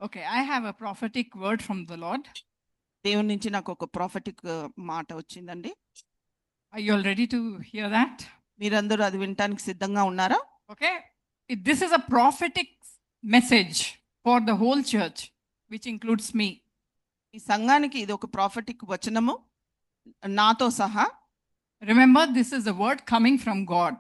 Okay, I have a prophetic word from the Lord. దేవుని నుంచి నాకు ఒక ప్రాఫిటిక్ మాట వచ్చిందండి. Are you all ready to hear that? మీరందరూ అది వినటానికి సిద్ధంగా ఉన్నారా? Okay, this is a prophetic message for the whole church, which includes me. ఈ సంఘానికి ఇది ఒక ప్రాఫిటిక్ వచనము, నాతో సహా. Remember, this is a word coming from God.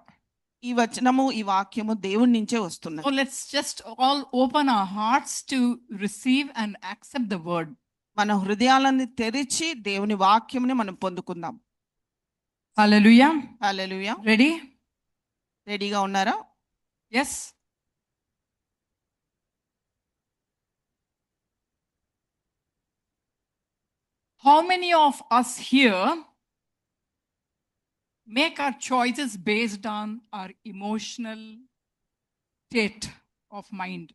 ఈ వచనము, ఈ వాక్యము దేవుని నుంచే వస్తున్నది. So let's just all open our hearts to receive and accept the word. మన హృదయాలను తెరిచి దేవుని వాక్యముని మనం పొందుకుందాం. Hallelujah. హల్లెలూయా. Ready? రెడీగా ఉన్నారా? Yes. How many of us here make our choices based on our emotional state of mind?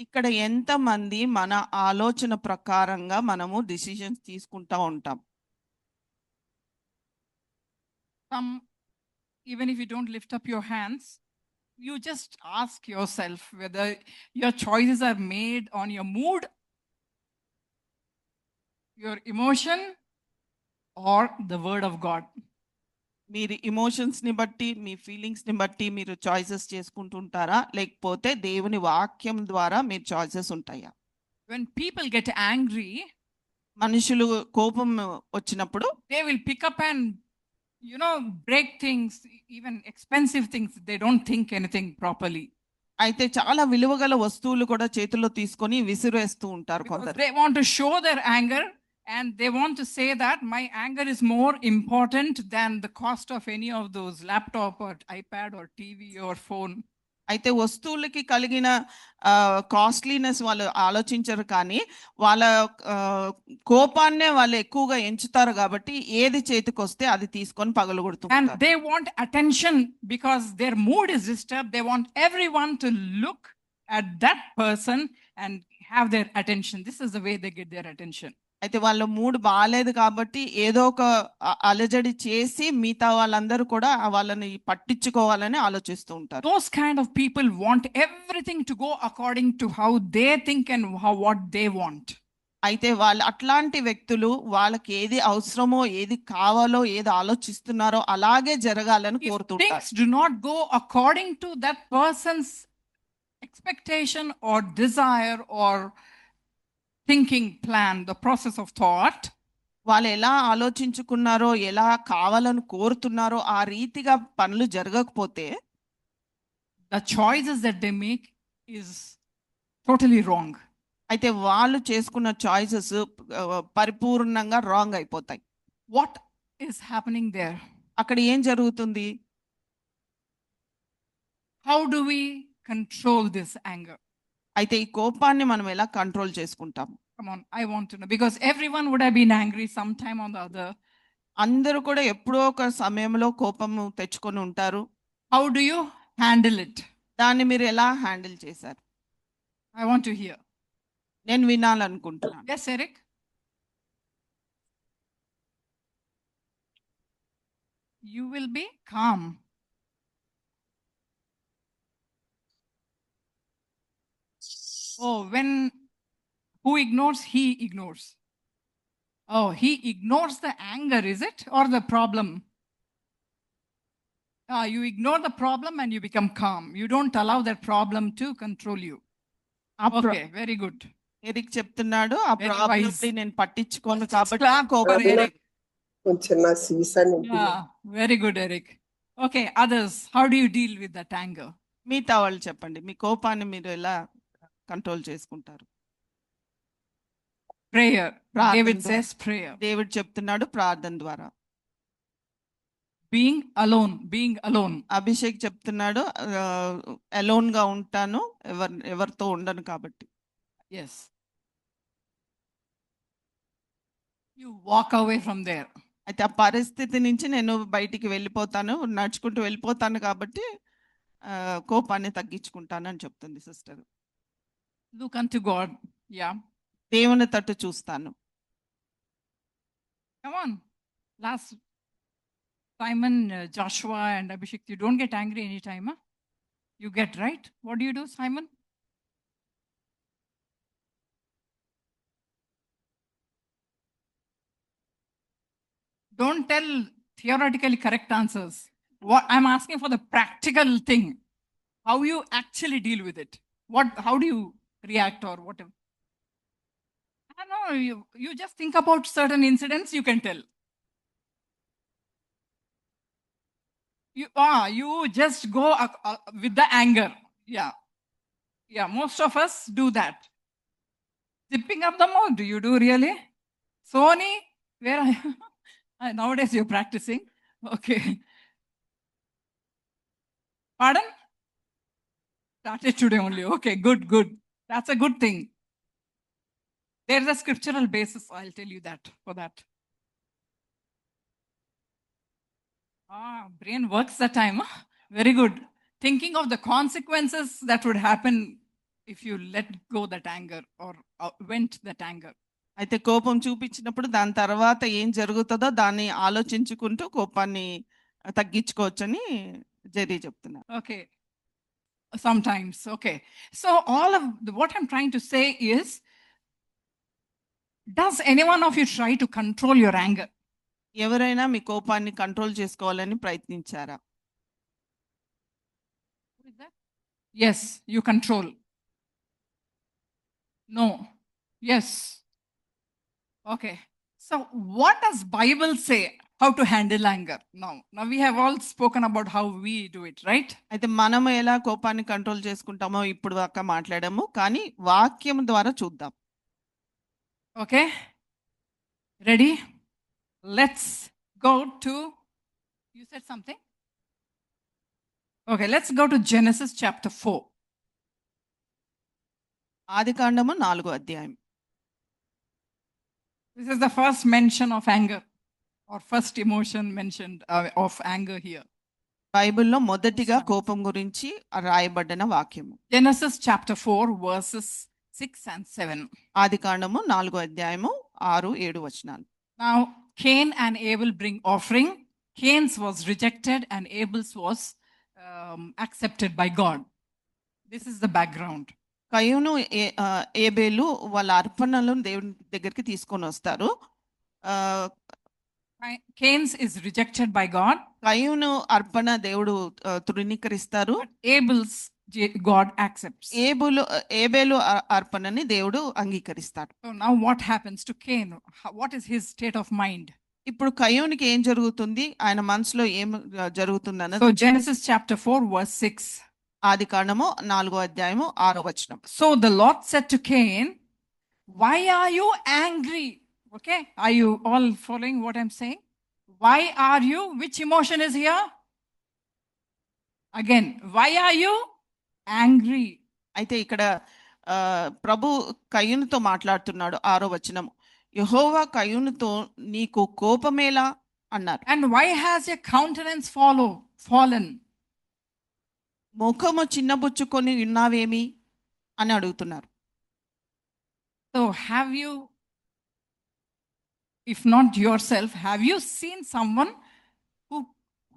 ఇక్కడ ఎంతమంది మన ఆలోచన ప్రకారంగా మనము డిసిషన్స్ తీసుకుంటా ఉంటాం? Some, even if you don't lift up your hands, you just ask yourself whether your choices are made on your mood, your emotion, or the word of God. మీరు emotions ని బట్టి, మీ ఫీలింగ్స్ ని బట్టి మీరు choices చేసుకుంటుంటారా, లేకపోతే దేవుని వాక్యం ద్వారా మీరు చాయిసెస్ ఉంటాయా? When people get angry, మనుషులు కోపం వచ్చినప్పుడు they will pick up and break things, even expensive things. They don't think anything properly. అయితే చాలా విలువగల వస్తువులు కూడా చేతుల్లో తీసుకొని విసిరేస్తూ ఉంటారు Because కొందరు. they want to show their anger and they want to say that my anger is more important than the cost of any of those laptop or iPad or TV or phone. అయితే వస్తువులకి కలిగిన కాస్ట్లీనెస్ వాళ్ళు ఆలోచించరు, కానీ వాళ్ళ కోపాన్నే వాళ్ళు ఎక్కువగా ఎంచుతారు. కాబట్టి ఏది చేతికి వస్తే అది తీసుకొని And పగలగొడుతుంటారు. they want attention because their mood is disturbed. They want everyone to look at that person and have their attention. This is the way they get their attention. అయితే వాళ్ళ మూడ్ బాగాలేదు కాబట్టి ఏదో ఒక అలజడి చేసి మిగతా వాళ్ళందరూ కూడా వాళ్ళని పట్టించుకోవాలని ఆలోచిస్తూ ఉంటారు. Those kind of people want everything to go according to how they think and what they want. అయితే వాళ్ళు అట్లాంటి వ్యక్తులు వాళ్ళకి ఏది అవసరమో, ఏది కావాలో, ఏది ఆలోచిస్తున్నారో అలాగే జరగాలని If కోరుతుంటారు. things do not go according to that person's expectation or desire or thinking plan, the process of thought, వాళ్ళు ఎలా ఆలోచించుకున్నారో, ఎలా కావాలని కోరుతున్నారో ఆ రీతిగా పనులు జరగకపోతే the choices that they make is totally wrong. అయితే వాళ్ళు చేసుకున్న చాయిసెస్ పరిపూర్ణంగా రాంగ్ అయిపోతాయి. What is happening there? అక్కడ ఏం జరుగుతుంది? How do we control this anger? అయితే ఈ కోపాన్ని మనం ఎలా కంట్రోల్ చేసుకుంటాం? Come on, I want to know, because everyone would have been angry sometime or the other. అందరూ కూడా ఎప్పుడో ఒక సమయంలో కోపము తెచ్చుకొని ఉంటారు. How do you handle it? దాన్ని మీరు ఎలా హ్యాండిల్ చేశారు? I want to hear. నేను వినాలనుకుంటున్నాను. Yes, Eric? You will be calm. Oh, who ignores, he ignores. Oh, he ignores the anger, is it? Or the problem? You ignore the problem and you become calm. You don't allow that problem to control you. Okay, very good. Eric చెప్తున్నాడు, ఆ Very problem wise. నేను పట్టించుకోను కాబట్టి Clap for కోపం. Eric. చిన్న season Yeah, very good, Eric. Okay, others, how do you deal with that anger? మిగతా వాళ్ళు చెప్పండి, మీ కోపాన్ని మీరు ఎలా కంట్రోల్ చేసుకుంటారు? Prayer. ప్రార్థన David ద్వారా. says prayer. దేవుడు చెప్తున్నాడు ప్రార్థన ద్వారా. Being alone. అభిషేక్ చెప్తున్నాడు అలోన్ గా ఉంటాను, ఎవరితో ఉండను కాబట్టి. Yes. You walk away from there. అయితే ఆ పరిస్థితి నుంచి నేను బయటికి వెళ్ళిపోతాను, నడుచుకుంటూ వెళ్ళిపోతాను కాబట్టి కోపాన్ని తగ్గించుకుంటాను అని చెప్తుంది sister. Look unto God. Yeah. దేవుని తట్టు చూస్తాను. Come on. Last Simon, Joshua and Abhishek, you don't get angry anytime, huh? You get, right? What do you do, Simon? Don't tell theoretically correct answers. What I'm asking for the practical thing, how you actually deal with it. How do you react or whatever? I don't know. You just think about certain incidents, you can tell. You just go with the anger. Yeah. Yeah, most of us do that. Zipping up the mouth, do you do really? Sony, where are you? Nowadays you're practicing. Okay. Pardon? Started today only. Okay, good, good. That's a good thing. There's a scriptural basis, I'll tell you that for that. Brain works that time. Huh? Very good. Thinking of the consequences that would happen if you let go that anger or vent that anger. అయితే కోపం చూపించినప్పుడు దాని తర్వాత ఏం జరుగుతుందో దాన్ని ఆలోచించుకుంటూ కోపాన్ని తగ్గించుకోవచ్చని జెరీ చెప్తున్నారు. Okay. Sometimes. Okay. So all of what I'm trying to say is, does anyone of you try to control your anger? ఎవరైనా మీ కోపాన్ని కంట్రోల్ చేసుకోవాలని ప్రయత్నించారా? Yes, you control. No. Yes. Okay. So what does Bible say how to handle anger? Now we have all spoken about how we do it, right? అయితే మనం ఎలా కోపాన్ని control చేసుకుంటామో ఇప్పుడు దాకా మాట్లాడాము, కానీ వాక్యం ద్వారా చూద్దాం. Okay. Ready? Let's go to, you said something? Okay, let's go to Genesis chapter 4. ఆదికాండము 4వ అధ్యాయం. This is the first mention of anger, or first emotion mentioned of anger here. బైబిల్లో మొదటిగా కోపం గురించి రాయబడిన వాక్యము. Genesis chapter 4 verses 6 and 7. ఆదికాండము 4వ అధ్యాయము 6, 7 వచనాలు. Now Cain and Abel bring offering. Cain's was rejected and Abel's was accepted by God. This is the background. కయ్యూను ఏబేలు వాళ్ళ అర్పణలను దేవుని దగ్గరికి తీసుకొని వస్తారు. Cain's is rejected by God. కయ్యూను అర్పణ దేవుడు తృణీకరిస్తారు. Abel's God accepts. ఏబేలు అర్పణని దేవుడు అంగీకరిస్తాడు. So now what happens to Cain? What is his state of mind? ఇప్పుడు కయ్యూనికి ఏం జరుగుతుంది, ఆయన మనసులో ఏం జరుగుతుంది అన్నది. So Genesis chapter 4 verse 6. ఆదికాండము 4వ అధ్యాయము 6వ వచనం. So the Lord said to Cain, why are you angry? Okay, are you all following what I'm saying? Why are you? Which emotion is here? Again, why are you angry? అయితే ఇక్కడ ప్రభు కయ్యూనుతో మాట్లాడుతున్నాడు. 6వ వచనము, యెహోవా కయ్యూనుతో నీకు కోపమేలా అన్నారు. And why has your countenance fallen? ముఖము చిన్నబుచ్చుకొని ఉన్నావేమి అని అడుగుతున్నారు. So have you, if not yourself, have you seen someone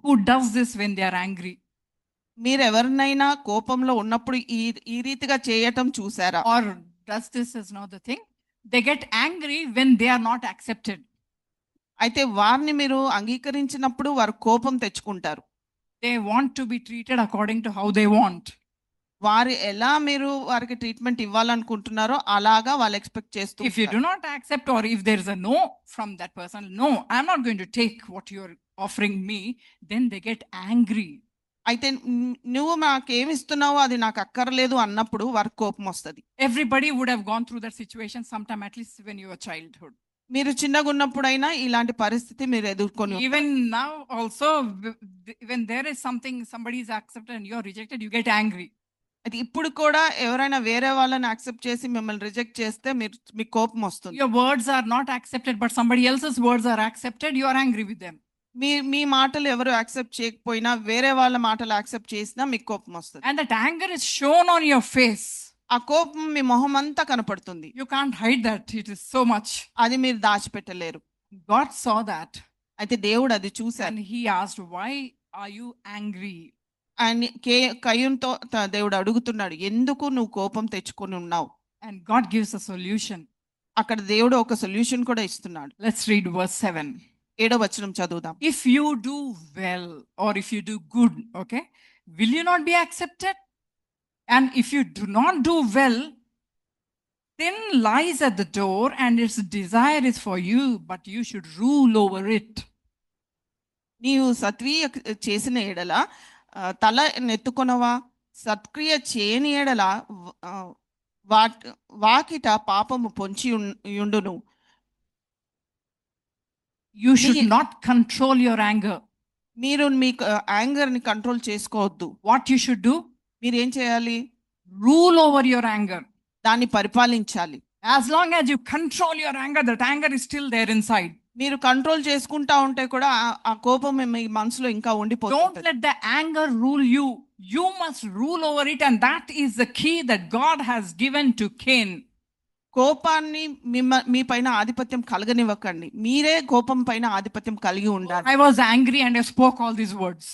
who does this when they are angry? మీరు ఎవరినైనా కోపంలో ఉన్నప్పుడు ఈ రీతిగా చేయటం చూసారా? Or does this is not the thing? They get angry when they are not accepted. అయితే వారిని మీరు అంగీకరించినప్పుడు వారు కోపం తెచ్చుకుంటారు. They want to be treated according to how they want. వారు ఎలా మీరు వారికి ట్రీట్మెంట్ ఇవ్వాలనుకుంటున్నారో అలాగా వాళ్ళు ఎక్స్పెక్ట్ చేస్తూ. If you do not accept, or if there is a no from that person, no, I'm not going to take what you're offering me, then they get angry. అయితే నువ్వు నాకేమిస్తున్నావో అది నాకు అక్కర్లేదు అన్నప్పుడు వారికి కోపం వస్తుంది. Everybody would have gone through that situation sometime, at least when you were childhood. మీరు చిన్నగా ఉన్నప్పుడైనా ఇలాంటి పరిస్థితి మీరు ఎదుర్కొని. Even now also, when there is something somebody is accepted and you're rejected, you get angry. అది ఇప్పుడు కూడా ఎవరైనా వేరే వాళ్ళని యాక్సెప్ట్ చేసి మిమ్మల్ని రిజెక్ట్ చేస్తే మీకు కోపం వస్తుంది. Your words are not accepted, but somebody else's words are accepted, you are angry with them. మీ మాటలు ఎవరు యాక్సెప్ట్ చేయకపోయినా వేరే వాళ్ళ మాటలు యాక్సెప్ట్ చేసినా మీకు కోపం వస్తుంది. And that anger is shown on your face. ఆ కోపం మీ మొహం అంతా కనపడుతుంది. You can't hide that. It is so much. అది మీరు దాచిపెట్టలేరు. God saw that. అయితే దేవుడు అది చూశారు. And he asked, why are you angry? ఆయన కయ్యూనుతో దేవుడు అడుగుతున్నాడు, ఎందుకు నువ్వు కోపం తెచ్చుకొని ఉన్నావు? And God gives a solution. అక్కడ దేవుడు ఒక సొల్యూషన్ కూడా ఇస్తున్నాడు. Let's read verse 7. 7వ వచనం చదువుదాం. If you do well or if you do good, okay, will you not be accepted? And if you do not do well, sin lies at the door and its desire is for you, but you should rule over it. నీవు సత్క్రియ చేసిన ఎడల తల నెత్తుకొనవా, సత్క్రియ చేయని ఎడల వాకిట పాపము పొంచి యుండును. You should not control your anger. మీరు మీ యాంగర్ ని కంట్రోల్ చేసుకోవద్దు. What you should do? మీరు ఏం చేయాలి? Rule over your anger. దాన్ని పరిపాలించాలి. As long as you control your anger, that anger is still there inside. మీరు కంట్రోల్ చేసుకుంటా ఉంటే కూడా ఆ కోపం మీ మనసులో ఇంకా Don't ఉండిపోతుంది. let the anger rule you. You must rule over it, and that is the key that God has given to Cain. కోపాన్ని మీ పైన ఆధిపత్యం కలగనివ్వకండి. మీరే కోపం పైన ఆధిపత్యం కలిగి ఉండాలి. I was angry and I spoke all these words.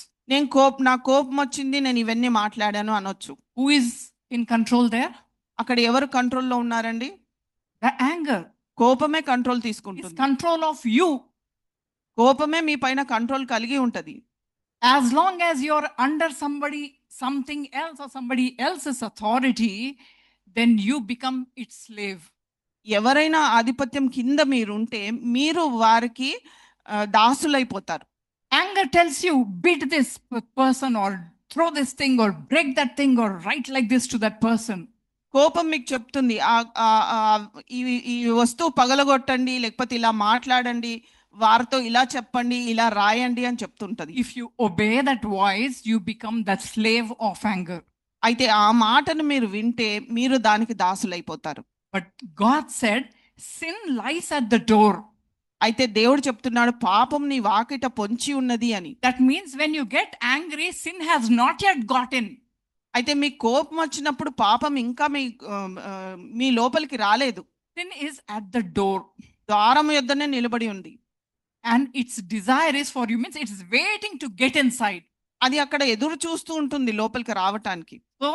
నా కోపం వచ్చింది, నేను ఇవన్నీ మాట్లాడాను అనొచ్చు. Who is in control there? అక్కడ ఎవరు కంట్రోల్లో ఉన్నారండి? The anger కోపమే కంట్రోల్ is తీసుకుంటుంది. control of you. కోపమే మీ పైన కంట్రోల్ కలిగి ఉంటది. As long as you're under something else or somebody else's authority, then you become its slave. ఎవరైనా ఆధిపత్యం కింద మీరుంటే మీరు వారికి దాసులైపోతారు. Anger tells you beat this person or throw this thing or break that thing or write like this to that person. కోపం మీకు చెప్తుంది ఈ వస్తువు పగలగొట్టండి, లేకపోతే ఇలా మాట్లాడండి, వారితో ఇలా చెప్పండి, ఇలా రాయండి అని చెప్తుంటది. If you obey that voice, you become the slave of anger. అయితే ఆ మాటను మీరు వింటే మీరు దానికి దాసులైపోతారు. But God said, sin lies at the door. అయితే దేవుడు చెప్తున్నాడు, పాపం నీ వాకిట పొంచి ఉన్నది అని. That means when you get angry, sin has not yet got in. అయితే మీ కోపం వచ్చినప్పుడు పాపం ఇంకా మీ లోపలికి రాలేదు. Sin is at the door. ద్వారం యొద్దనే నిలబడి ఉంది. And its desire is for you, means it is waiting to get inside. అది అక్కడ ఎదురు చూస్తూ ఉంటుంది లోపలికి రావటానికి. So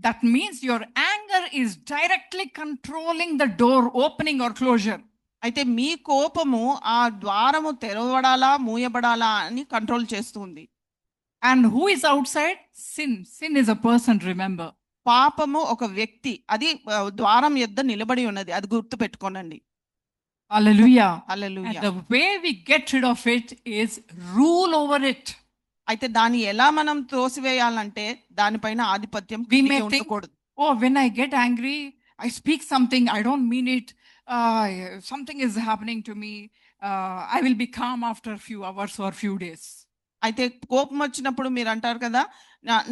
that means your anger is directly controlling the door opening or closure. అయితే మీ కోపము ఆ ద్వారము తెరవడాలా మూయబడాలా అని కంట్రోల్ చేస్తుంది. And who is outside? Sin. Sin is a person, remember. పాపము ఒక వ్యక్తి, అది ద్వారం యొద్ద నిలబడి ఉన్నది, అది గుర్తు పెట్టుకోనండి. Hallelujah. Hallelujah. And the way we get rid of it is rule over it. అయితే దాన్ని ఎలా మనం త్రోసివేయాలంటే దానిపైన ఆధిపత్యం We may think, ఉండకూడదు. oh, when I get angry, I speak something, I don't mean it. Something is happening to me. I will be calm after a few hours or few days. అయితే కోపం వచ్చినప్పుడు మీరు అంటారు కదా,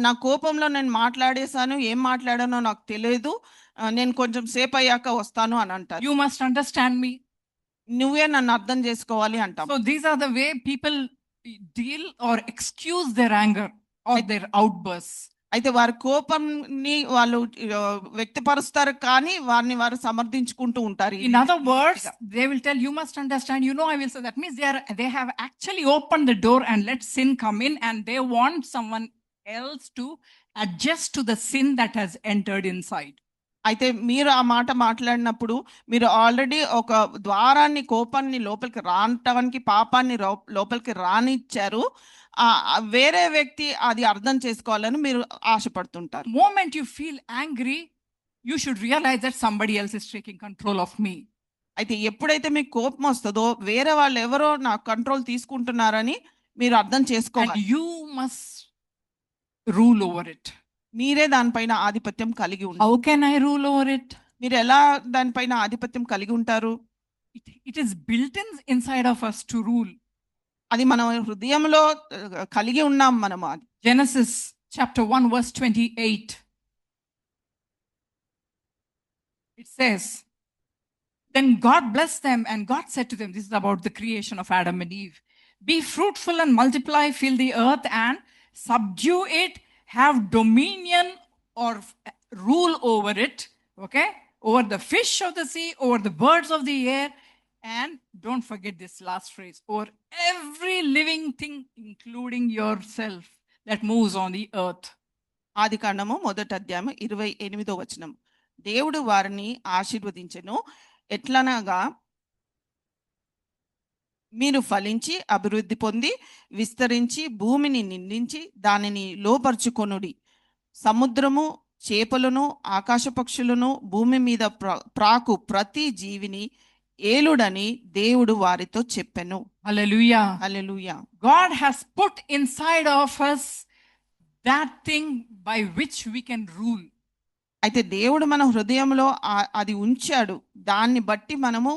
నా కోపంలో నేను మాట్లాడేశాను, ఏం మాట్లాడానో నాకు తెలియదు, నేను కొంచెం సేపు అయ్యాక వస్తాను అని అంటారు. You must understand me. నువ్వే నన్ను అర్థం చేసుకోవాలి అంటాం. So these are the way people deal or excuse their anger or their outbursts. అయితే వారి కోపంని వాళ్ళు వ్యక్తపరుస్తారు, కానీ వారిని వారు సమర్థించుకుంటూ ఉంటారు. In other words, they will tell, you must understand, I will say. That means they have actually opened the door and let sin come in, and they want someone else to adjust to the sin that has entered inside. అయితే మీరు ఆ మాట మాట్లాడినప్పుడు మీరు already ఒక ద్వారాన్ని, కోపాన్ని లోపలికి రావటానికి, పాపాన్ని లోపలికి రానిచ్చారు. వేరే వ్యక్తి అది అర్థం చేసుకోవాలని మీరు ఆశపడుతుంటారు. Moment you feel angry, you should realize that somebody else is taking control of me. అయితే ఎప్పుడైతే మీకు కోపం వస్తుందో వేరే వాళ్ళు ఎవరో నా కంట్రోల్ తీసుకుంటున్నారని మీరు అర్థం చేసుకోవాలి. And you must rule over it. మీరే దానిపైన ఆధిపత్యం కలిగి ఉంటారు. How can I rule over it? మీరు ఎలా దానిపైన ఆధిపత్యం కలిగి ఉంటారు? It is built inside of us to rule. అది మన హృదయంలో కలిగి ఉన్నాం మనము. అది Genesis chapter 1 verse 28. It says, then God blessed them, and God said to them, this is about the creation of Adam and Eve, be fruitful and multiply, fill the earth and subdue it, have dominion or rule over it, okay, over the fish of the sea, over the birds of the air, and don't forget this last phrase, over every living thing, including yourself, that moves on the earth. ఆదికాండము 1వ అధ్యాయం 28వ వచనం. దేవుడు వారిని ఆశీర్వదించెను, ఎట్లనగా మీరు ఫలించి అభివృద్ధి పొంది విస్తరించి భూమిని నిండించి దానిని లోపరుచుకొనుడి. సముద్రము చేపలను ఆకాశ పక్షులను భూమి మీద ప్రాకు ప్రతి జీవిని ఏలుడని దేవుడు వారితో చెప్పెను. Hallelujah. Hallelujah. God has put inside of us that thing by which we can rule. అయితే దేవుడు మన హృదయంలో అది ఉంచాడు. దాన్ని బట్టి మనము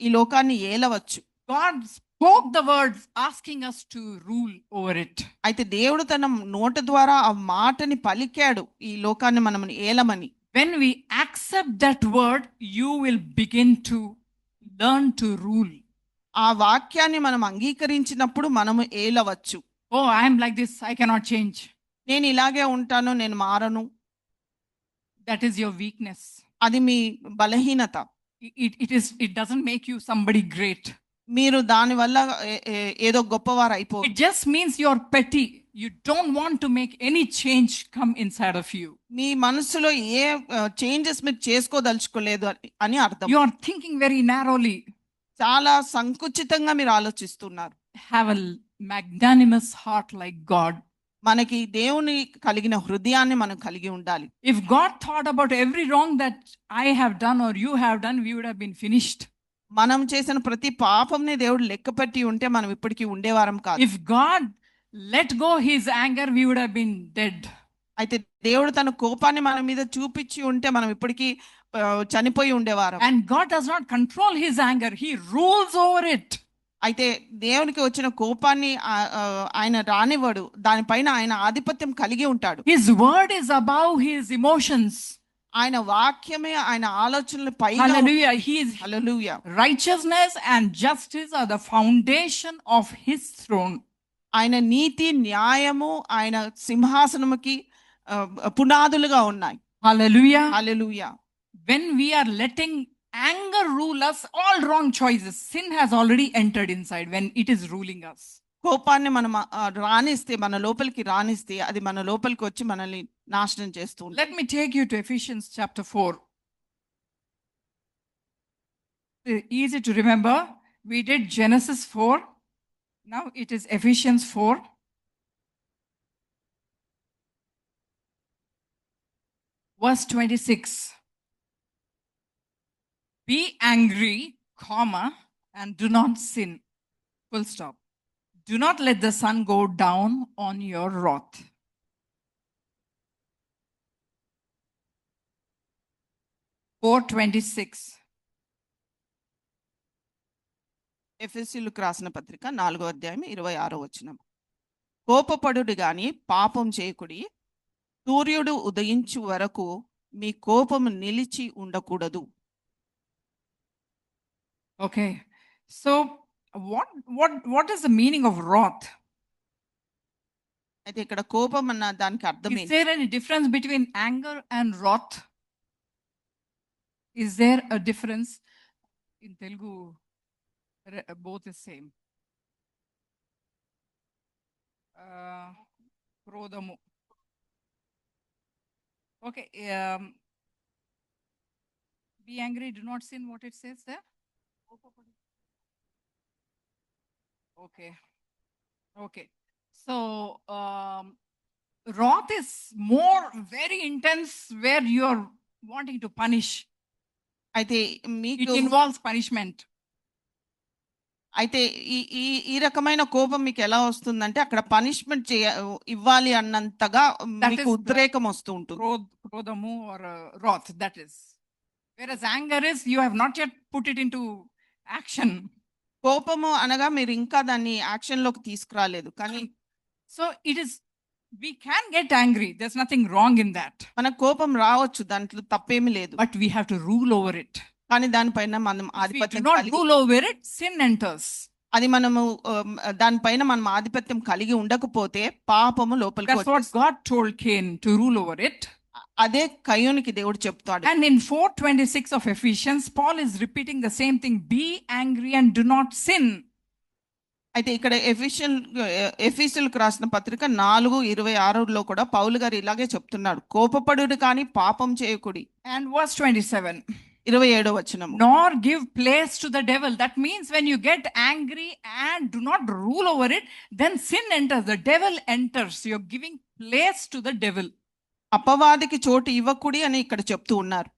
ఈ లోకాన్ని ఏలవచ్చు. God spoke the words asking us to rule over it. అయితే దేవుడు తన నోట ద్వారా ఆ మాటని పలికాడు ఈ లోకాన్ని మనం ఏలమని. When we accept that word, you will begin to learn to rule. ఆ వాక్యాన్ని మనం అంగీకరించినప్పుడు మనము ఏలవచ్చు. Oh, I am like this, I cannot change. నేను ఇలాగే ఉంటాను, నేను మారను. That is your weakness. అది మీ బలహీనత. It doesn't make you somebody great. మీరు దాని వల్ల ఏదో గొప్పవారు అయిపో. It just means you're petty. You don't want to make any change come inside of you. మీ మనసులో ఏ చేంజెస్ మీరు చేసుకోదలుచుకోలేదు అని అర్థం. You are thinking very narrowly. చాలా సంకుచితంగా మీరు ఆలోచిస్తున్నారు. Have a magnanimous heart like God. మనకి దేవుని కలిగిన హృదయాన్ని మనం కలిగి ఉండాలి. If God thought about every wrong that I have done or you have done, we would have been finished. మనం చేసిన ప్రతి పాపంని దేవుడు లెక్కపెట్టి ఉంటే మనం ఇప్పటికీ ఉండేవారం కాదు. If God let go his anger, we would have been dead. అయితే దేవుడు తన కోపాన్ని మన మీద చూపించి ఉంటే మనం ఇప్పటికీ చనిపోయి ఉండేవారం. And God does not control his anger, he rules over it. అయితే దేవునికి వచ్చిన కోపాన్ని ఆయన రానివ్వడు, దానిపైన ఆయన ఆధిపత్యం కలిగి ఉంటాడు. His word is above his emotions. ఆయన వాక్యమే ఆయన ఆలోచనల పైగా. Hallelujah. He is hallelujah. righteousness and justice are the foundation of his throne. ఆయన నీతి న్యాయము ఆయన సింహాసనముకి పునాదులుగా ఉన్నాయి. Hallelujah. Hallelujah. When we are letting anger rule us, all wrong choices, sin has already entered inside when it is ruling us. కోపాన్ని మనం రానిస్తే, మన లోపలికి రానిస్తే అది మన లోపలికి వచ్చి మనల్ని నాశనం చేస్తూ ఉంటుంది. Let me take you to Ephesians chapter 4. Easy to remember. We did Genesis 4. Now it is Ephesians 4. Verse 26. Be angry, comma, and do not sin. Full stop. Do not let the sun go down on your wrath. ఎఫెసీయులకు రాసిన పత్రిక 4వ అధ్యాయం 26వ వచనం. కోపపడుడి గాని పాపం చేయకుడి, సూర్యుడు ఉదయించు వరకు మీ కోపము నిలిచి ఉండకూడదు. Okay, so what is the meaning of wrath? అయితే ఇక్కడ కోపం అన్న దానికి అర్థం Is ఏంటి? there any difference between anger and wrath? Is there a difference? In Telugu, both is same. Krodamu. Okay, be angry, do not sin, what it says there? Okay. So, wrath is more very intense where you're wanting to punish. అయితే It మీకు involves punishment. అయితే ఈ రకమైన కోపం మీకు ఎలా వస్తుందంటే అక్కడ పనిష్మెంట్ ఇవ్వాలి అన్నంతగా మీకు is the- ఉద్రేకం వస్తూ ఉంటుంది. Krodamu or wrath, that is. Whereas anger is, you have not yet put it into action. కోపము అనగా మీరు ఇంకా దాన్ని యాక్షన్ లోకి తీసుకురాలేదు. కానీ So it is, we can get angry. There's nothing wrong in that. మన కోపం రావచ్చు, దాంట్లో తప్పేమీ లేదు. But we have to rule over it. కానీ దానిపైన మనం If we do ఆధిపత్యం not కలిగి rule over it, sin enters. అది మనము దానిపైన మనం ఆధిపత్యం కలిగి ఉండకపోతే పాపము లోపలికి That's what వచ్చేస్తుంది. God told Cain to rule over it. అదే కయ్యోనికి దేవుడు చెప్తాడు. And in 4:26 of Ephesians, Paul is repeating the same thing. Be angry and do not sin. అయితే ఇక్కడ ఎఫీసులకు రాసిన పత్రిక 4:26లో కూడా పౌలు గారు ఇలాగే చెప్తున్నాడు, కోపపడుడు కానీ పాపం చేయకుడి. And verse 27. 27వ వచనము. nor give place to the devil. That means when you get angry and do not rule over it, then sin enters. The devil enters. You're giving place to the devil. అపవాదికి చోటు ఇవ్వకుడి అని ఇక్కడ చెప్తూ ఉన్నారు.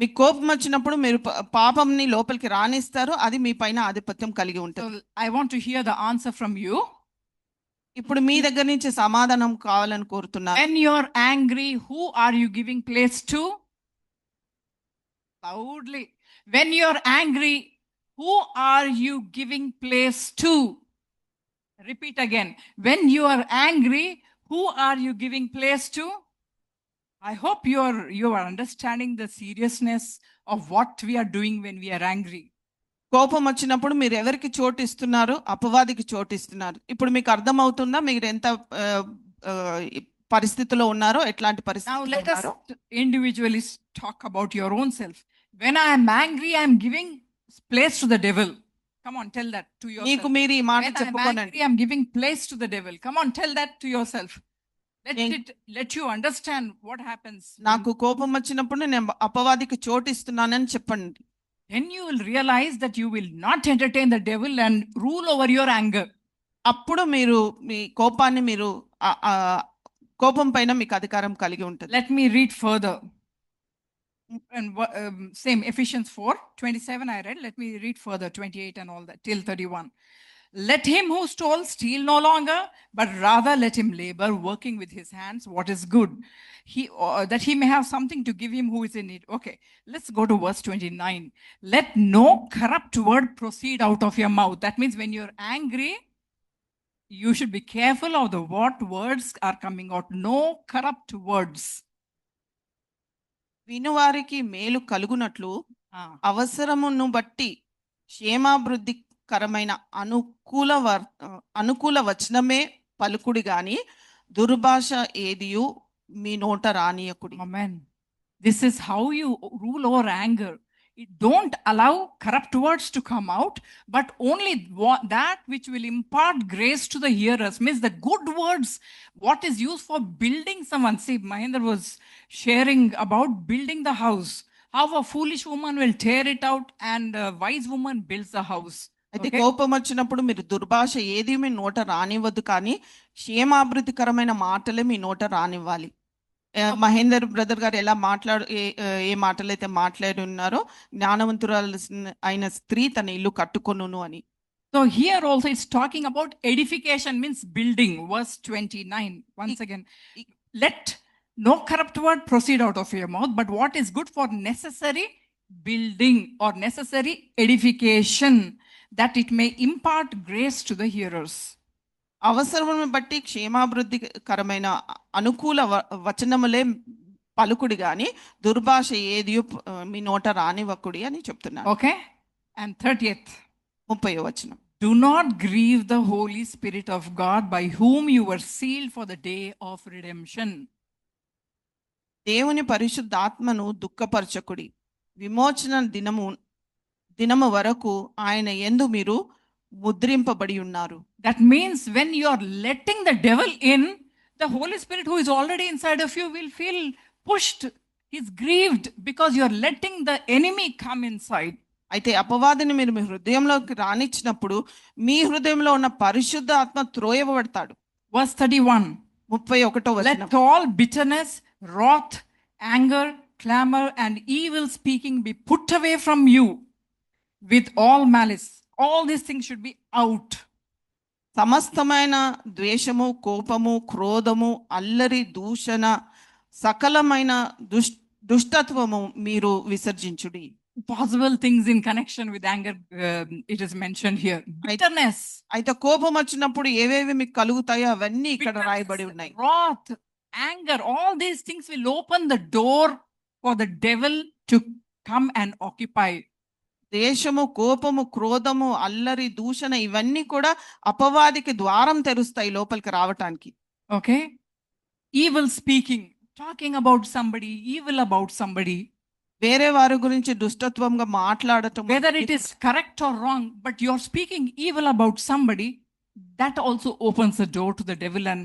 మీకు కోపం వచ్చినప్పుడు మీరు పాపంని లోపలికి రానిస్తారు, అది మీ పైన ఆధిపత్యం కలిగి ఉంటుంది. So I want to hear the answer from you. ఇప్పుడు మీ దగ్గర నుంచి సమాధానం కావాలని కోరుతున్నా. When you're angry, who are you giving place to? Loudly. When you're angry, who are you giving place to? Repeat again. When you are angry, who are you giving place to? I hope you are understanding the seriousness of what we are doing when we are angry. కోపం వచ్చినప్పుడు మీరు ఎవరికి చోటు ఇస్తున్నారు? అపవాదికి చోటు ఇస్తున్నారు. ఇప్పుడు మీకు అర్థమవుతుందా మీరు ఎంత పరిస్థితిలో ఉన్నారో, ఎట్లాంటి Now పరిస్థితిలో let us ఉన్నారో? individually talk about your own self. When I am angry, I am giving place to the devil. Come on, tell that to మీకు yourself. మీరు ఈ మాట When I am చెప్పుకోనండి. angry, I am giving place to the devil. Come on, tell that to yourself. Let you understand what happens. నాకు కోపం వచ్చినప్పుడు నేను అపవాదికి చోటు ఇస్తున్నానని చెప్పండి. Then you will realize that you will not entertain the devil and rule over your anger. అప్పుడు మీరు మీ కోపాన్ని మీరు కోపం పైన మీకు అధికారం కలిగి ఉంటుంది. Let me read further. And same Ephesians 4:27 I read. Let me read further 28 and all that till 31. Let him who stole steal no longer, but rather let him labor, working with his hands what is good, that he may have something to give him who is in need. Okay, let's go to verse 29. Let no corrupt word proceed out of your mouth. That means when you're angry, you should be careful of the what words are coming out. No corrupt words. వినువారికి మేలు కలుగునట్లు అవసరమును బట్టి క్షేమాభివృద్ధికరమైన అనుకూల వచనమే పలుకుడి గాని దుర్భాష ఏదియు మీ నోట రానియకుడి. Amen. This is how you rule over anger. Don't allow corrupt words to come out, but only that which will impart grace to the hearers. Means the good words, what is used for building someone. See, Mahendra was sharing about building the house. How a foolish woman will tear it out and a wise woman builds the house. అయితే కోపం వచ్చినప్పుడు మీరు దుర్భాష ఏది మీ నోట రానివ్వద్దు, కానీ క్షేమాభివృద్ధికరమైన మాటలే మీ నోట రానివ్వాలి. Mahender brother గారు ఎలా ఏ మాటలైతే మాట్లాడి ఉన్నారో, జ్ఞానవంతురాలు అయిన స్త్రీ తన ఇల్లు కట్టుకొనును అని. So here also it's talking about edification, means building. Verse 29 once again, let no corrupt word proceed out of your mouth, but what is good for necessary building or necessary edification, that it may impart grace to the hearers. అవసరమును బట్టి క్షేమాభివృద్ధికరమైన అనుకూల వచనములే పలుకుడి గాని దుర్భాష ఏది మీ నోట రానివ్వకుడి అని చెప్తున్నారు. Okay, and 30th, 30వ వచనం. do not grieve the Holy Spirit of God, by whom you were sealed for the day of redemption. దేవుని పరిశుద్ధాత్మను దుఃఖపరచకుడి, విమోచన దినము వరకు ఆయన యందు మీరు ముద్రింపబడి ఉన్నారు. That means when you are letting the devil in, the Holy Spirit who is already inside of you will feel pushed. He's grieved because you are letting the enemy come inside. అయితే అపవాదిని మీరు మీ హృదయంలోకి రానిచ్చినప్పుడు మీ హృదయంలో ఉన్న పరిశుద్ధ ఆత్మ త్రోయబడతాడు. Verse 31. 31వ వచనం. Let all bitterness, wrath, anger, clamor and evil speaking be put away from you with all malice. All these things should be out. సమస్తమైన ద్వేషము, కోపము, క్రోధము, అల్లరి, దూషణ, సకలమైన దుష్టత్వము మీరు విసర్జించుడి. Possible things in connection with anger, it is mentioned here. Bitterness. అయితే కోపం వచ్చినప్పుడు ఏవేవి మీకు కలుగుతాయో అవన్నీ ఇక్కడ రాయబడి ఉన్నాయి. Wrath, anger, all these things will open the door for the devil to come and occupy. దేశము, కోపము, క్రోధము, అల్లరి, దూషణ ఇవన్నీ కూడా అపవాదికి ద్వారం తెరుస్తాయి లోపలికి రావటానికి. Okay, evil speaking, talking about somebody, evil about somebody. వేరే వారి గురించి దుష్టత్వంగా మాట్లాడటం, Whether it is correct or wrong, but you're speaking evil about somebody, that also opens the door to the devil, and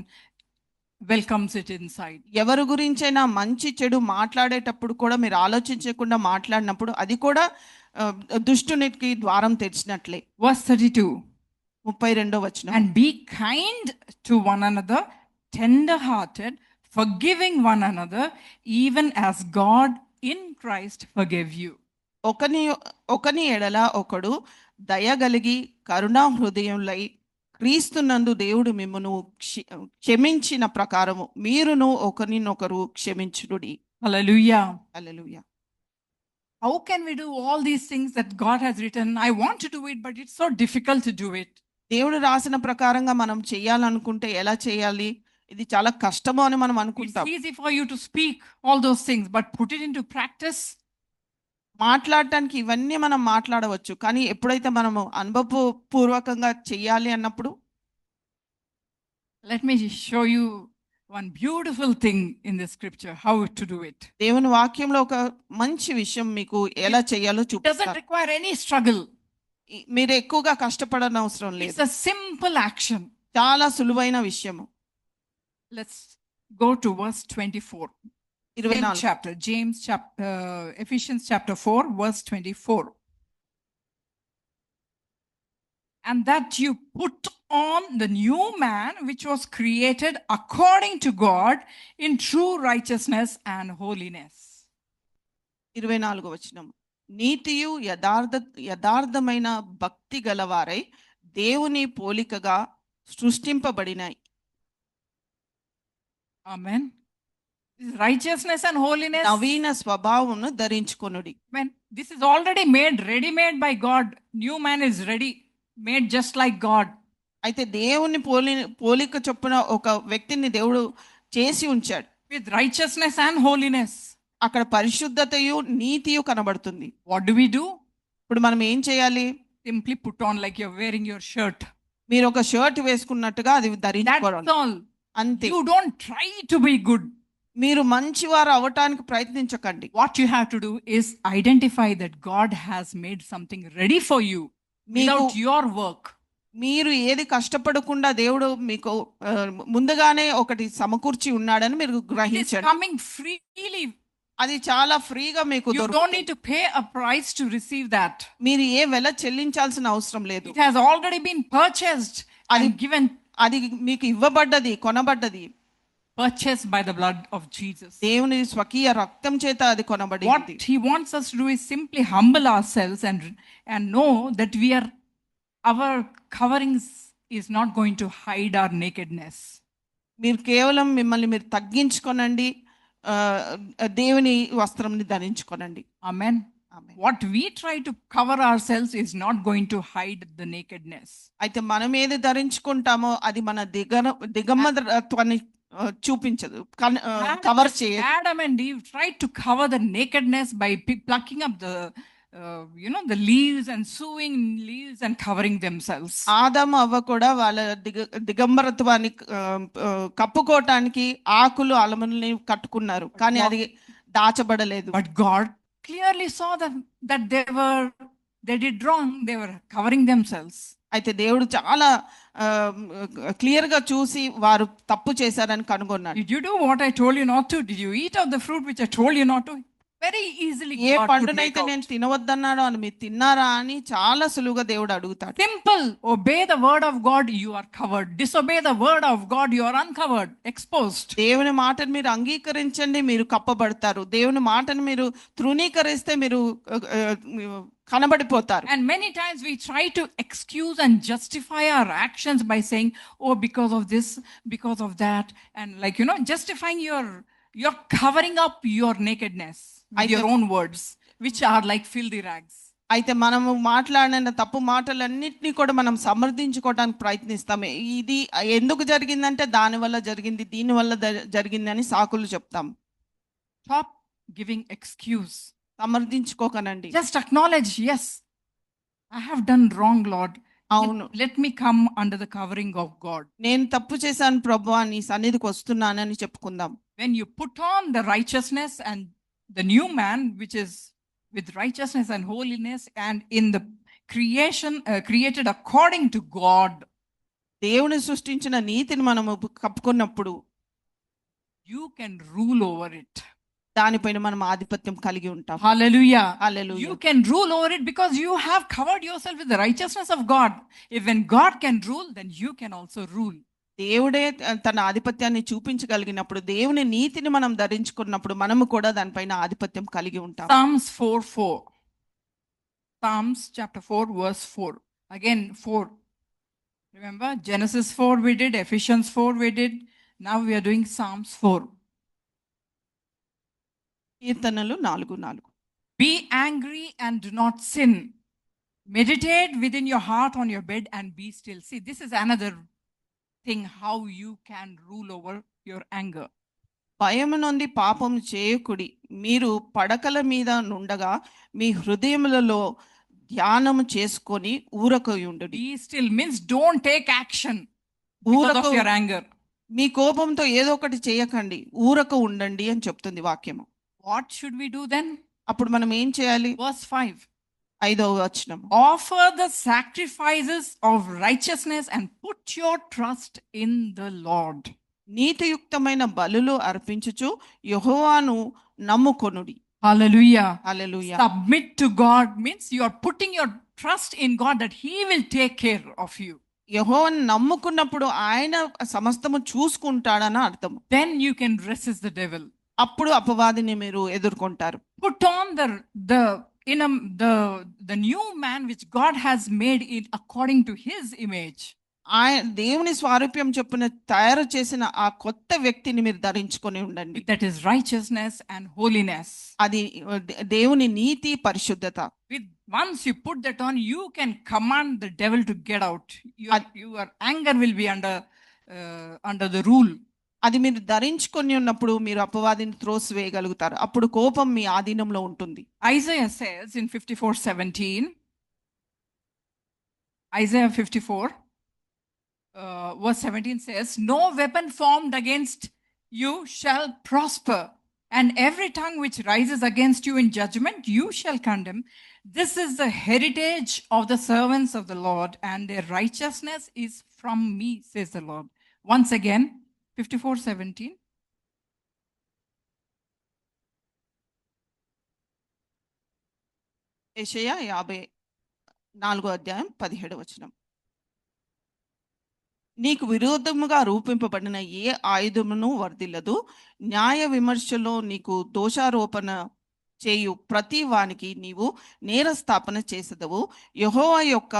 welcomes it inside. ఎవరి గురించైనా మంచి చెడు మాట్లాడేటప్పుడు కూడా మీరు ఆలోచించకుండా మాట్లాడినప్పుడు అది కూడా దుష్టునికి ద్వారం తెరిచినట్లే. Verse 32. 32వ వచనం. And be kind to one another, tender-hearted, forgiving one another, even as God in Christ forgave you. ఒకని ఎడల ఒకడు దయగలిగి కరుణా హృదయులై క్రీస్తునందు దేవుడు మిమ్మును క్షమించిన ప్రకారము మీరును ఒకరినొకరు క్షమించుడి. Hallelujah. Hallelujah. How can we do all these things that God has written? I want to do it, but it's so difficult to do it. దేవుడు రాసిన ప్రకారంగా మనం చేయాలనుకుంటే ఎలా చేయాలి? ఇది చాలా కష్టము అని మనం అనుకుంటాం. It's easy for you to speak all those things, but put it into practice. మాట్లాడటానికి ఇవన్నీ మనం మాట్లాడవచ్చు, కానీ ఎప్పుడైతే మనము అనుభవపూర్వకంగా చెయ్యాలి అన్నప్పుడు. Let me show you one beautiful thing in the scripture, how to do it. దేవుని వాక్యంలో ఒక మంచి విషయం మీకు ఎలా చేయాలో It doesn't చూపిస్తారు. require any struggle. మీరు ఎక్కువగా కష్టపడనవసరం అవసరం It's లేదు. a simple action. చాలా సులువైన విషయము. Let's go to verse 24. Same 24. chapter, Ephesians chapter 4, verse 24. And that you put on the new man, which was created according to God in true righteousness and holiness. 24వ వచనం. నీతియు యథార్థమైన భక్తి గలవారై దేవుని పోలికగా సృష్టింపబడినాయి. Amen. This righteousness and holiness. నవీన స్వభావమును ధరించుకొనుడి. When this is already made by God, new man is ready, made just like God. అయితే దేవుని పోలిక చొప్పున ఒక వ్యక్తిని దేవుడు చేసి ఉంచాడు. With righteousness and holiness. అక్కడ పరిశుద్ధతయు నీతియు కనబడుతుంది. What do we do? ఇప్పుడు మనం ఏం చేయాలి? Simply put on like you're wearing your shirt. మీరు ఒక షర్ట్ వేసుకున్నట్టుగా అది ధరించుకోవాలి. That's all. అంతే. You don't try to be good. మీరు మంచివారు అవటానికి ప్రయత్నించకండి. What you have to do is identify that God has made something ready for you without your work. మీరు ఏది కష్టపడకుండా దేవుడు మీకు ముందుగానే ఒకటి సమకూర్చి ఉన్నాడని మీరు It is గ్రహించండి. coming freely. అది చాలా ఫ్రీగా మీకు You don't need to pay a price to receive that. మీరు ఏ వెల చెల్లించాల్సిన అవసరం లేదు. It has already been purchased and given. అది మీకు ఇవ్వబడ్డది, కొనబడ్డది. Purchased by the blood of Jesus. దేవుని స్వకీయ రక్తం చేత అది కొనబడింది. What he wants us to do is simply humble ourselves and know that our coverings is not going to hide our nakedness. మీరు కేవలం మిమ్మల్ని మీరు తగ్గించుకోనండి, దేవుని వస్త్రంని ధరించుకోనండి. Amen. What we try to cover ourselves is not going to hide the nakedness. అయితే మనం ఏది ధరించుకుంటామో అది మన దిగంబరత్వాన్ని చూపించదు, కవర్ చేయదు. Adam and Eve tried to cover the nakedness by plucking up the the leaves and sewing leaves and covering themselves. ఆదాము అవ్వ కూడా వాళ్ళ దిగంబరత్వాన్ని కప్పుకోవటానికి ఆకులు అలములని కట్టుకున్నారు, కానీ అది దాచబడలేదు. But God clearly saw that they did wrong. They were covering themselves. అయితే దేవుడు చాలా క్లియర్ గా చూసి వారు తప్పు చేశారని కనుగొన్నాడు. Did you do what I told you not to? Did you eat of the fruit which I told you not to? Very easily. ఏ పండునైతే నేను తినవద్దన్నాడో అని మీరు తిన్నారా అని చాలా సులువుగా దేవుడు అడుగుతాడు. Simple. Obey the word of God, you are covered. Disobey the word of God, you are uncovered, exposed. దేవుని మాటను మీరు అంగీకరించండి, మీరు కప్పబడతారు. దేవుని మాటను మీరు తృణీకరిస్తే మీరు కనబడిపోతారు. And many times we try to excuse and justify our actions by saying, oh, because of this, because of that, and justifying you're covering up your nakedness with your own words, which are like filthy rags. అయితే మనము మాట్లాడిన తప్పు మాటలన్నింటినీ కూడా మనం సమర్థించుకోవడానికి ప్రయత్నిస్తాము. ఇది ఎందుకు జరిగిందంటే దాని వల్ల జరిగింది, దీని వల్ల జరిగింది అని సాకులు చెప్తాం. Stop giving excuse. సమర్థించుకోకనండి. Just acknowledge, yes, I have done wrong, Lord. అవును, let me come under the covering of God. నేను తప్పు చేశాను ప్రభువా, నీ సన్నిధికి వస్తున్నానని చెప్పుకుందాం. When you put on the righteousness and the new man, which is with righteousness and holiness, and in the creation created according to God. దేవుని సృష్టించిన నీతిని మనము కప్పుకున్నప్పుడు, you can rule over it. దానిపైన మనం ఆధిపత్యం కలిగి ఉంటాం. Hallelujah. Hallelujah. You can rule over it because you have covered yourself with the righteousness of God. If when God can rule, then you can also rule. దేవుడే తన ఆధిపత్యాన్ని చూపించగలిగినప్పుడు, దేవుని నీతిని మనం ధరించుకున్నప్పుడు మనము కూడా దానిపైన ఆధిపత్యం కలిగి ఉంటాం. Psalms 4:4. Psalms chapter 4 verse 4. Again 4. Remember Genesis 4 we did, Ephesians 4 we did. Now we are doing Psalms 4. కీర్తనలు 4:4. Be angry and do not sin. Meditate within your heart on your bed and be still. See, this is another thing how you can rule over your anger. భయము నుండి పాపం చేయకుడి, మీరు పడకల మీద నుండగా మీ హృదయములలో ధ్యానము చేసుకొని ఊరకయుండుడి. Be still means don't take action because of your anger. మీ కోపంతో ఏదో ఒకటి చేయకండి, ఊరక ఉండండి అని చెప్తుంది వాక్యము. What should we do then? అప్పుడు మనం ఏం చేయాలి? Verse 5. 5వ వచనం. Offer the sacrifices of righteousness and put your trust in the Lord. నీతియుక్తమైన బలులు అర్పించుచు యెహోవాను నమ్ముకొనుడి. Hallelujah. Hallelujah. Submit to God means you are putting your trust in God that He will take care of you. యెహోవాను నమ్ముకున్నప్పుడు ఆయన సమస్తము చూసుకుంటాడని అర్థం. Then you can resist the devil. అప్పుడు అపవాదిని మీరు ఎదుర్కొంటారు. Put on the new man which God has made it according to His image. ఆయన దేవుని స్వారూప్యం చొప్పున తయారు చేసిన ఆ కొత్త వ్యక్తిని మీరు ధరించుకొని ఉండండి. That is righteousness and holiness. అది దేవుని నీతి, పరిశుద్ధత. Once you put that on, you can command the devil to get out. Your anger will be under the rule. అది మీరు ధరించుకొని ఉన్నప్పుడు మీరు అపవాదిని త్రోసివేయగలుగుతారు. అప్పుడు కోపం మీ ఆధీనంలో ఉంటుంది. Isaiah says in 54:17, Isaiah 54 verse 17 says, no weapon formed against you shall prosper, and every tongue which rises against you in judgment you shall condemn. This is the heritage of the servants of the Lord, and their righteousness is from me, says the Lord. Once again, 54:17. యెషయా 54:17. నీకు విరోధముగా రూపింపబడిన ఏ ఆయుధమును వర్ధిల్లదు. న్యాయ విమర్శలో నీకు దోషారోపణ చేయు ప్రతి వానికి నీవు నేరస్థాపన చేసెదవు. యెహోవా యొక్క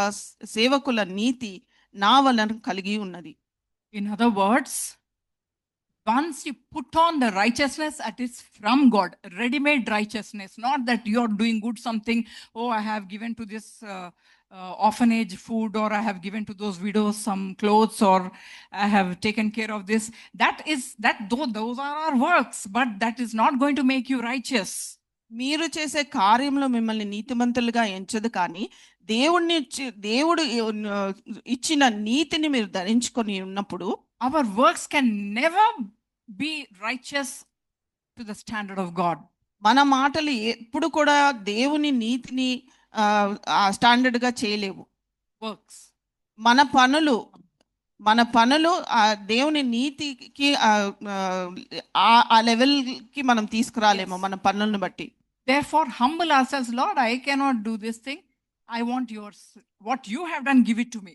సేవకుల నీతి నా వలన కలిగి ఉన్నది. In other words, once you put on the righteousness that is from God, ready-made righteousness, not that you are doing good something, oh, I have given to this orphanage food, or I have given to those widows some clothes, or I have taken care of this. Those are our works, but that is not going to make you righteous. మీరు చేసే కార్యంలో మిమ్మల్ని నీతిమంతులుగా ఎంచదు, కానీ దేవుడు ఇచ్చిన నీతిని మీరు ధరించుకొని ఉన్నప్పుడు our works can never be righteous to the standard of God. మన మాటలు ఎప్పుడు కూడా దేవుని నీతిని స్టాండర్డ్ గా చేయలేవు. Works. మన పనులు దేవుని నీతికి ఆ లెవెల్ కి మనం తీసుకురాలేము మన పనులను బట్టి. Therefore humble ourselves. Lord, I cannot do this thing. I want yours. What you have done, give it to me.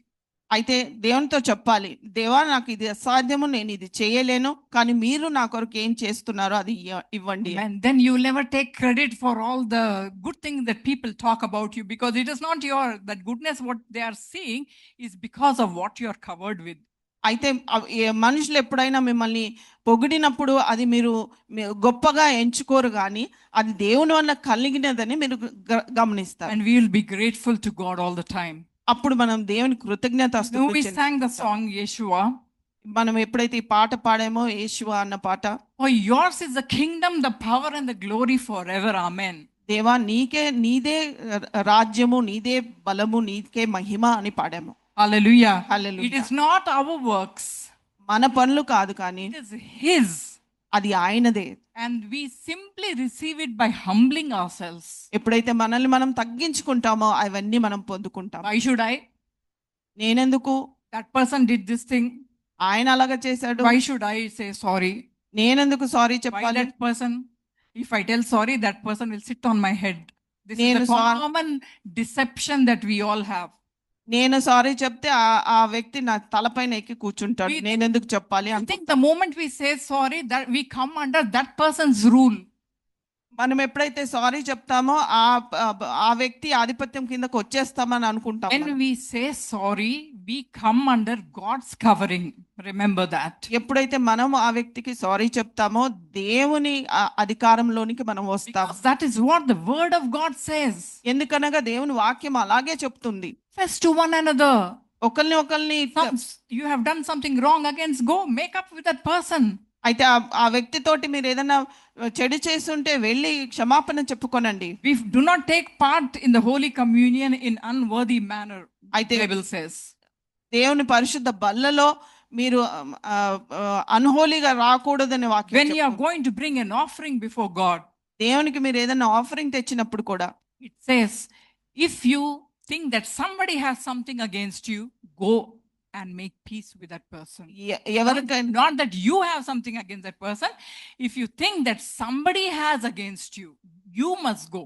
అయితే దేవునితో చెప్పాలి, దేవా నాకు ఇది అసాధ్యము, నేను ఇది చేయలేను, కానీ మీరు నా కొరకు ఏం చేస్తున్నారో అది ఇవ్వండి. And then you will never take credit for all the good things that people talk about you, because it is not that goodness what they are seeing is because of what you are covered with. అయితే మనుషులు ఎప్పుడైనా మిమ్మల్ని పొగిడినప్పుడు అది మీరు గొప్పగా ఎంచుకోరు, కానీ అది దేవుని వల్ల కలిగినదని మీరు గమనిస్తారు. And we will be grateful to God all the time. అప్పుడు మనం దేవుని కృతజ్ఞతాస్తుతులు We sang the song Yeshua. మనం ఎప్పుడైతే ఈ పాట పాడామో, యేషువా అన్న పాట, for yours is the kingdom, the power and the glory forever. Amen. దేవా నీదే రాజ్యము, నీదే బలము, నీకే మహిమ అని పాడాము. Hallelujah. Hallelujah. It is not our works. మన పనులు కాదు, కానీ It is His. అది ఆయనదే. And we simply receive it by humbling ourselves. ఎప్పుడైతే మనల్ని మనం తగ్గించుకుంటామో అవన్నీ మనం పొందుకుంటాం. Why should I? నేనెందుకు? That person did this thing. ఆయన అలాగా చేశాడు. Why should I say sorry? నేనెందుకు సారీ Why చెప్పాలి? that person? If I tell sorry, that person will sit on my head. This is నేను the common deception that we all have. నేను sorry చెప్తే ఆ వ్యక్తి నా తలపైన ఎక్కి కూర్చుంటాడు. We- నేనెందుకు చెప్పాలి I అంటే think the moment we say sorry, that we come under that person's rule. మనం ఎప్పుడైతే సారీ చెప్తామో ఆ వ్యక్తి ఆధిపత్యం కిందకు వచ్చేస్తామని అనుకుంటాం. When we say sorry, we come under God's covering. Remember that. ఎప్పుడైతే మనం ఆ వ్యక్తికి సారీ చెప్తామో దేవుని అధికారంలోనికి మనం వస్తాం. Because that is what the word of God says. ఎందుకనగా దేవుని వాక్యం అలాగే చెప్తుంది. First to one another. ఒకరిని You have done something wrong against, go make up with that person. అయితే ఆ వ్యక్తితోటి మీరు ఏదైనా చెడు చేస్తుంటే వెళ్ళి క్షమాపణ చెప్పుకోనండి. We do not take part in the Holy Communion in unworthy manner, అయితే the Bible says. దేవుని పరిశుద్ధ బల్లలో మీరు అన్హోలీగా రాకూడదని వాక్యం When you are చెప్తుంది. going to bring an offering before God, దేవునికి మీరు ఏదైనా ఆఫరింగ్ తెచ్చినప్పుడు కూడా it says, if you think that somebody has something against you, go and make peace with that person. ఎవరికైనా Not that you have something against that person. If you think that somebody has against you, you must go.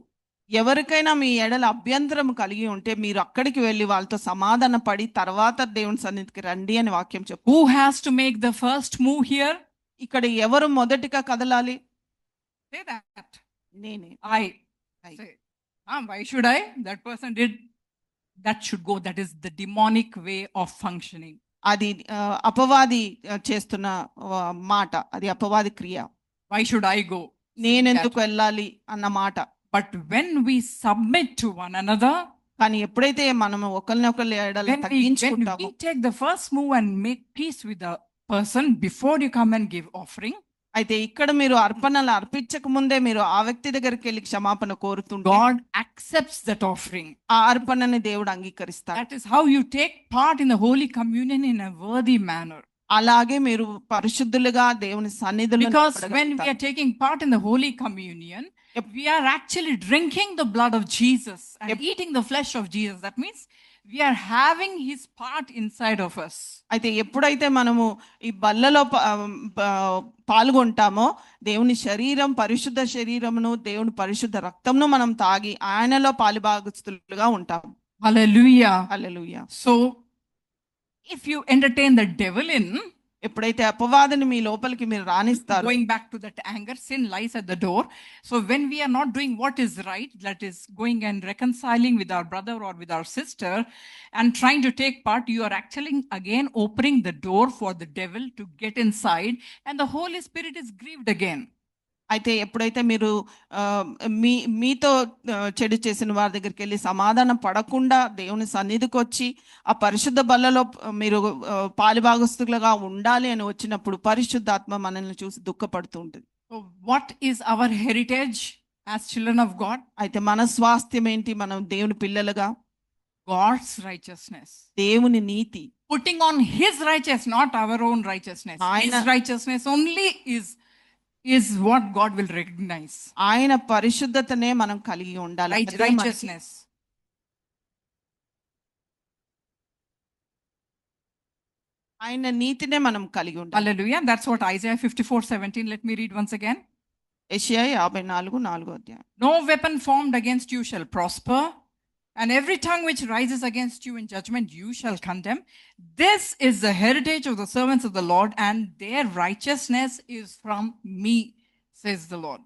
ఎవరికైనా మీ ఎడల అభ్యంతరం కలిగి ఉంటే మీరు అక్కడికి వెళ్ళి వాళ్ళతో సమాధాన పడి తర్వాత దేవుని సన్నిధికి రండి అని వాక్యం చెప్పు. Who has to make the first move here? ఇక్కడ ఎవరు మొదటిగా కదలాలి? Say that. నేనే. I. Say, why should I? That person did. That should go. That is the demonic way of functioning. అది అపవాది చేస్తున్న మాట, అది అపవాది క్రియ. Why should I go? నేనెందుకు వెళ్ళాలి అన్న మాట. But when we submit to one another, కానీ ఎప్పుడైతే మనం ఒకరినొకరు ఎడల when తగ్గించుకుంటామో, we take the first move and make peace with the person before you come and give offering, అయితే ఇక్కడ మీరు అర్పణలు అర్పించక ముందే మీరు ఆ వ్యక్తి దగ్గరికి వెళ్ళి క్షమాపణ కోరుతుంటే God accepts that offering. ఆ అర్పణని దేవుడు అంగీకరిస్తాడు. That is how you take part in the Holy Communion in a worthy manner. అలాగే మీరు పరిశుద్ధులుగా దేవుని సన్నిధిలో Because when we are taking part in the Holy Communion, we are actually drinking the blood of Jesus and eating the flesh of Jesus. That means we are having his part inside of us. అయితే ఎప్పుడైతే మనము ఈ బల్లలో పాల్గొంటామో దేవుని శరీరం, పరిశుద్ధ శరీరమును, దేవుని పరిశుద్ధ రక్తంను మనం తాగి ఆయనలో పాలుభాగస్తులుగా ఉంటాం. Hallelujah. Hallelujah. So if you entertain the devil in, ఎప్పుడైతే అపవాదిని మీ లోపలికి మీరు రానిస్తారు, going back to that anger, sin lies at the door. So when we are not doing what is right, that is going and reconciling with our brother or with our sister and trying to take part, you are actually again opening the door for the devil to get inside, and the Holy Spirit is grieved again. అయితే ఎప్పుడైతే మీరు మీతో చెడు చేసిన వారి దగ్గరికి వెళ్ళి సమాధానం పడకుండా దేవుని సన్నిధికి వచ్చి ఆ పరిశుద్ధ బల్లలో మీరు పాలుభాగస్తులుగా ఉండాలి అని వచ్చినప్పుడు పరిశుద్ధాత్మ మనల్ని చూసి దుఃఖపడుతూ ఉంటుంది. So what is our heritage as children of God? అయితే మన స్వాస్థ్యం ఏంటి? మనం దేవుని పిల్లలుగా God's righteousness. దేవుని నీతి. Putting on his righteousness, not our own righteousness. His righteousness only is what God will recognize. ఆయన పరిశుద్ధతనే మనం కలిగి ఉండాలి. Righteousness. ఆయన నీతినే మనం కలిగి ఉండాలి. Hallelujah. That's what Isaiah 54:17. Let me read once again. యెషయా 54:4. No weapon formed against you shall prosper, and every tongue which rises against you in judgment you shall condemn. This is the heritage of the servants of the Lord, and their righteousness is from me, says the Lord.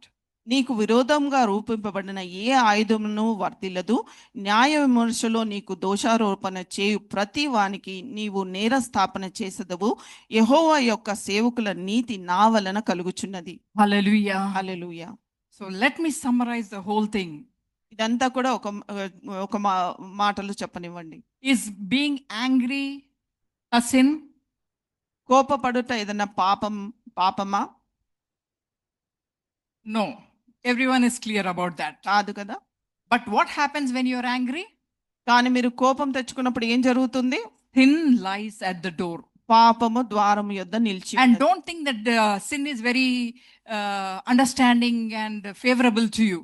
నీకు విరోధంగా రూపింపబడిన ఏ ఆయుధమును వర్తిల్లదు. న్యాయ విమర్శలో నీకు దోషారోపణ చేయు ప్రతి వానికి నీవు నేర స్థాపన చేసదవు. యెహోవా యొక్క సేవకుల నీతి నా వలన కలుగుచున్నది. Hallelujah. Hallelujah. So let me summarize the whole thing. ఇదంతా కూడా ఒక మాటలు చెప్పనివ్వండి. Is being angry a sin? కోపపడుట ఏదైనా పాపమా? No. Everyone is clear about that. కాదు కదా. But what happens when you are angry? కానీ మీరు కోపం తెచ్చుకున్నప్పుడు ఏం జరుగుతుంది? Sin lies at the door. పాపము ద్వారము యొద్ద నిలిచి. And don't think that sin is very understanding and favorable to you.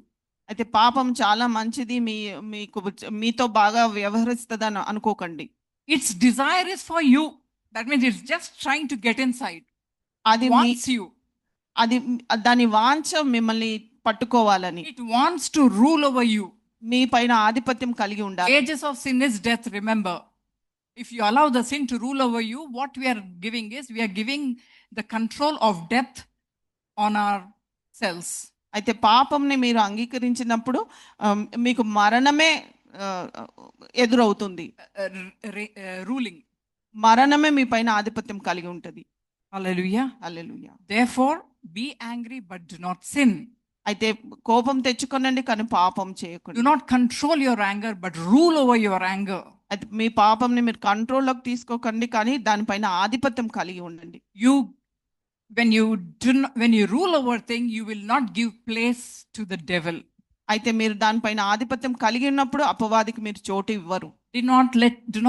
అయితే పాపం చాలా మంచిది, మీతో బాగా వ్యవహరిస్తుందని అనుకోకండి. Its desire is for you. That means it's just trying to get inside. అది Wants you. అది దాని వాంఛ మిమ్మల్ని పట్టుకోవాలని, It wants to rule over you. మీ పైన ఆధిపత్యం కలిగి ఉండాలి. Wages of sin is death, remember. If you allow the sin to rule over you, what we are giving is, we are giving the control of death on ourselves. అయితే పాపంని మీరు అంగీకరించినప్పుడు మీకు మరణమే ఎదురవుతుంది. Ruling. మరణమే మీ పైన ఆధిపత్యం కలిగి ఉంటది. Hallelujah. Hallelujah. Therefore, be angry but do not sin. అయితే కోపం తెచ్చుకోనండి కానీ పాపం చేయకండి. Do not control your anger but rule over your anger. అయితే మీ పాపంని మీరు కంట్రోల్లోకి తీసుకోకండి కానీ దానిపైన ఆధిపత్యం కలిగి ఉండండి. When you rule over thing, you will not give place to the devil. అయితే మీరు దానిపైన ఆధిపత్యం కలిగి ఉన్నప్పుడు అపవాదికి మీరు చోటు ఇవ్వరు. Do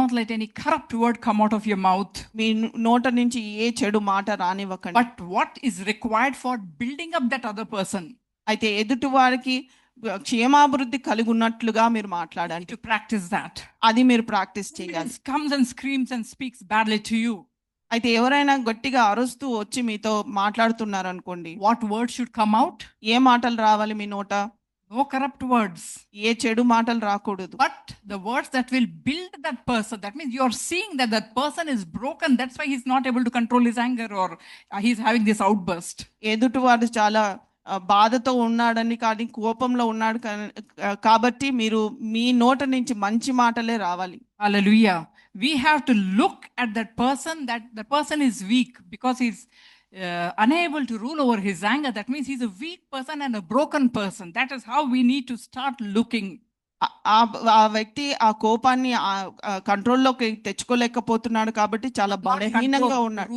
not let any corrupt word come out of your mouth. మీ నోట నుంచి ఏ చెడు మాట రానివ్వకండి. But what is required for building up that other person? అయితే ఎదుటి వారికి క్షేమాభివృద్ధి కలిగి ఉన్నట్లుగా మీరు మాట్లాడండి. To practice that. అది మీరు ప్రాక్టీస్ చేయాలి. He comes and screams and speaks badly to you. అయితే ఎవరైనా గట్టిగా అరుస్తూ వచ్చి మీతో మాట్లాడుతున్నారు అనుకోండి, What words should come out? ఏ మాటలు రావాలి మీ నోట? No corrupt words. ఏ చెడు మాటలు రాకూడదు. But the words that will build that person, that means you are seeing that that person is broken. That's why he's not able to control his anger, or he's having this outburst. ఎదుటి వాడు చాలా బాధతో ఉన్నాడని కానీ కోపంలో ఉన్నాడు కాబట్టి మీరు మీ నోట నుంచి మంచి మాటలే రావాలి. Hallelujah. We have to look at that person, that the person is weak because he's unable to rule over his anger. That means he's a weak person and a broken person. That is how we need to start looking. ఆ వ్యక్తి ఆ కోపాన్ని కంట్రోల్లోకి తెచ్చుకోలేకపోతున్నాడు కాబట్టి చాలా బలహీనంగా ఉన్నాడు.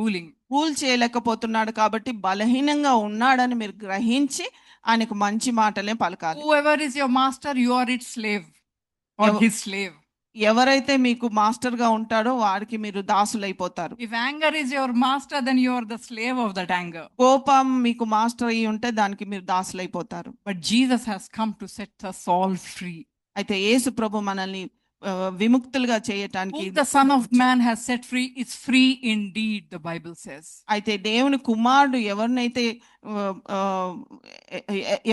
Ruling. Rule చేయలేకపోతున్నాడు కాబట్టి బలహీనంగా ఉన్నాడని మీరు గ్రహించి ఆయనకు మంచి మాటలే పలకాలి. Whoever is your master, you are its slave or his slave. ఎవరైతే మీకు మాస్టర్ గా ఉంటాడో వారికి మీరు దాసులైపోతారు. If anger is your master, then you are the slave of that anger. కోపం మీకు మాస్టర్ అయి ఉంటే దానికి మీరు దాసులైపోతారు. But Jesus has come to set us all free. అయితే యేసు ప్రభు మనల్ని విముక్తులుగా చేయటానికి, Whom the Son of Man has set free is free indeed, the Bible says. అయితే దేవుని కుమారుడు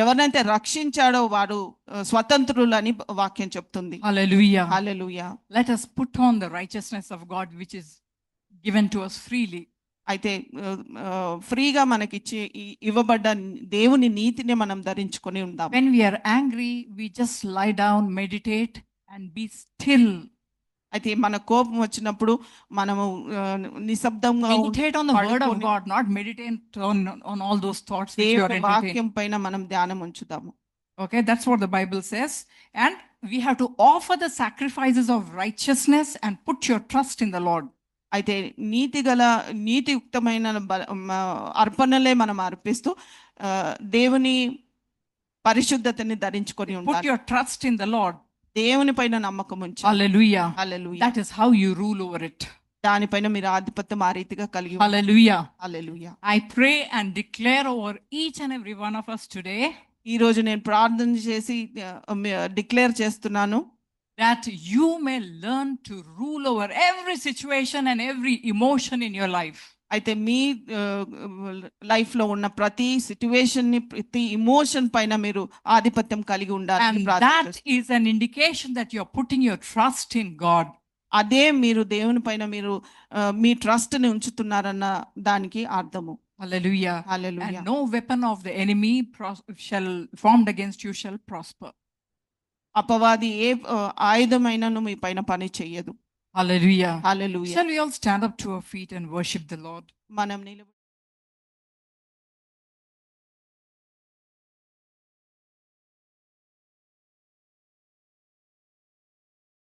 ఎవరినైతే రక్షించాడో వాడు స్వతంత్రులని వాక్యం చెప్తుంది. Hallelujah. Hallelujah. Let us put on the righteousness of God which is given to us freely. అయితే ఫ్రీగా మనకి ఇవ్వబడ్డ దేవుని నీతిని మనం ధరించుకొని ఉందాం. When we are angry, we just lie down, meditate and be still. అయితే మన కోపం వచ్చినప్పుడు మనము నిశ్శబ్దంగా meditate on the word of God, not meditate on all those thoughts which you are దేవుని వాక్యం పైన మనం ధ్యానం ఉంచుదాము. Okay, that's what the Bible says. And we have to offer the sacrifices of righteousness and put your trust in the Lord. అయితే నీతియుక్తమైన అర్పణలే మనం అర్పిస్తూ దేవుని పరిశుద్ధతని ధరించుకొని Put ఉండాలి. your trust in the Lord. దేవుని పైన నమ్మకం ఉంచాలి. Hallelujah. Hallelujah. That is how you rule over it. దానిపైన మీరు ఆధిపత్యం ఆ రీతిగా కలిగి Hallelujah. Hallelujah. I pray and declare over each and every one of us today ఈ రోజు నేను ప్రార్థన చేసి డిక్లేర్ చేస్తున్నాను, that you may learn to rule over every situation and every emotion in your life. అయితే మీ లైఫ్ లో ఉన్న ప్రతి సిచ్యువేషన్ ని, ప్రతి ఇమోషన్ పైన మీరు ఆధిపత్యం కలిగి ఉండాలి. And that is an indication that you are putting your trust in God. అదే మీరు దేవుని పైన మీరు మీ ట్రస్ట్ ని ఉంచుతున్నారన్న దానికి అర్థము. Hallelujah. Hallelujah. And no weapon of the enemy shall formed against you shall prosper. అపవాది ఏ ఆయుధమైనను మీ పైన పని చెయ్యదు. Hallelujah. Hallelujah. Shall we all stand up to our feet and worship the Lord? మనం నిలబడి